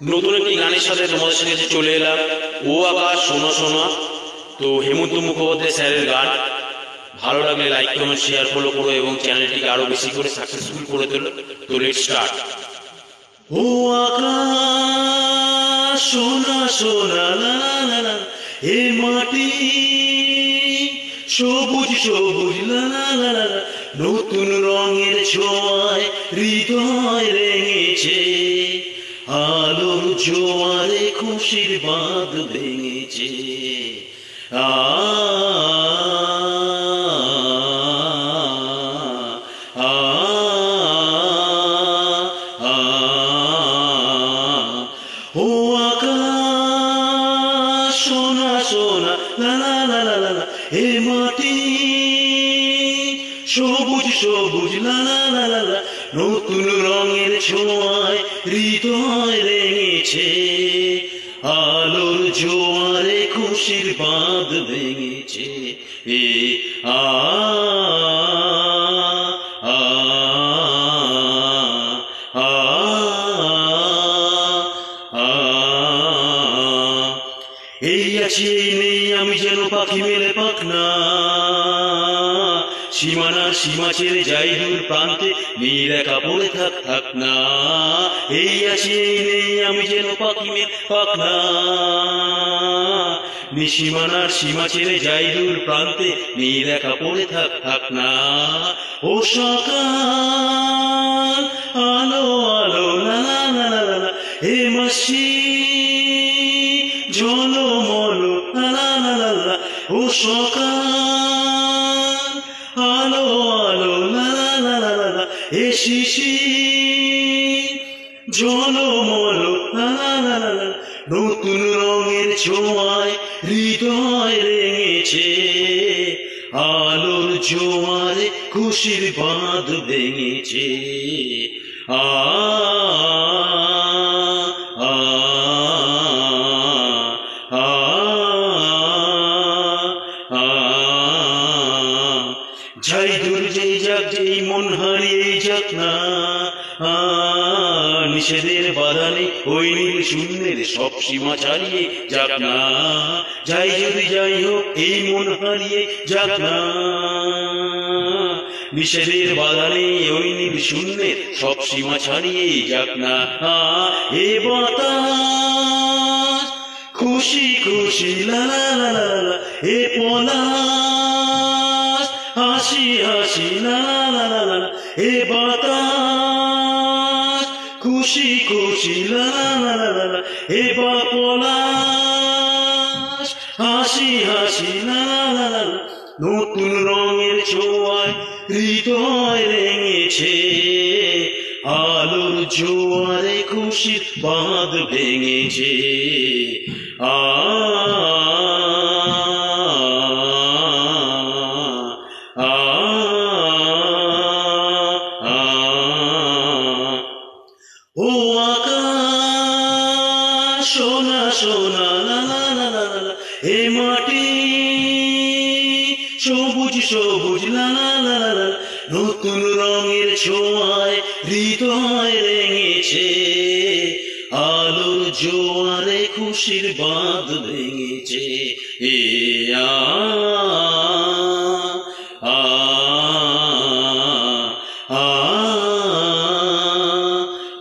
নতুন একটি গানের সাথে তোমাদের সাথে চলে এলাম। ও আকাশ শোনা শোনা, তো হেমন্ত মুখোপাধ্যায় স্যারের গান। ভালো লাগলে লাইক কমেন্ট শেয়ার ফলো করো এবং চ্যানেলটিকে আরো বেশি করে সাকসেসফুল করে তোলো। তো লেটস স্টার্ট। ও আকাশ সোনা সোনা লা লা লা, এ মাটি সবুজ সবুজ লা লা লা লা, নতুন রঙের ছোঁয়ায় হৃদয় রেঙেছে, আলোর জোয়ারে খুশির বাঁধ ভেঙেছে। আ আ ও আকাশ সোনা সোনা লা লা লা লা লা, এ মাটি সবুজ সবুজ লা লা লা লা, নতুন রঙের ছোঁয়ায় হৃদয় রেঙেছে, আলোর জোয়ারে খুশির বাঁধ ভেঙেছে। এ আ আ আ আ এই আছি এই নেই আমি যেন পাখি মেলে পাখনা, সীমানার সীমা ছেড়ে যাই দূর প্রান্তে, নীল একা পড়ে থাক থাক না। এই আছি এই নেই আমি যেন পাখি মেলে পাখনা, সীমানার সীমা ছেড়ে যাই দূর প্রান্তে, নীল একা পড়ে থাক থাক না। ও সকাল আলো আলো লা লা লা লা, হে মাসি ঝলমল লা লা লা লা, ও সকাল আলো আলো লা লা লা লা, এ শিশির ঝলমল লা লা লা লা, নতুন রঙের ছোঁয়ায় হৃদয় রেঙেছে, আলোর জোয়ারে খুশির বাঁধ ভেঙেছে। আ আ আ আ যাই দূর যেই যাক যেই মন হারিয়ে যাক না, নিষেধের বাধানে ওই নীল শূন্যের সব সীমা ছাড়িয়ে যাক না। যাই যদি যাই হোক এই মন হারিয়ে যাক না, নিষেধের বাধানে ওই নীল শূন্যের সব সীমা ছাড়িয়ে যাক না। এ বাতাস খুশি খুশি লা লা লা লা, এ পলাশ হাসি হাসি লা লা লা লা, এ বাতাস খুশি খুশি লা লা লা লা, এ পলাশ হাসি হাসি লা লা লা লা, নতুন রঙের ছোঁয়ায় হৃদয় রেঙেছে, আলোর জোয়ারে খুশির বাঁধ ভেঙেছে। আ আ আ ও আকাশ সোনা সোনা লা লা লা লা লা, এ মাটি সবুজ সবুজ লা লা লা লা, নতুন রঙের ছোঁয়ায় হৃদয় রেঙেছে, আলোর জোয়ারে খুশির বাঁধ ভেঙেছে। এ আ আ আ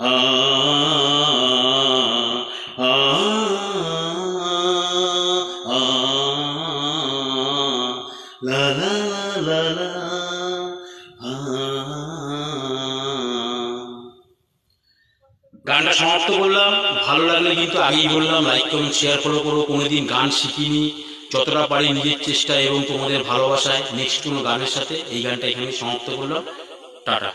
আ আ আ লা লা লা লা। গানটা সমাপ্ত করলাম। ভালো লাগলে কিন্তু আগেই বললাম লাইক কমেন্ট শেয়ার ফলো করো। কোনোদিন গান শিখিনি, যতটা পারি নিজের চেষ্টা এবং তোমাদের ভালোবাসায় নেক্সট কোনো গানের সাথে এই গানটা এখানে সমাপ্ত করলাম। টাটা।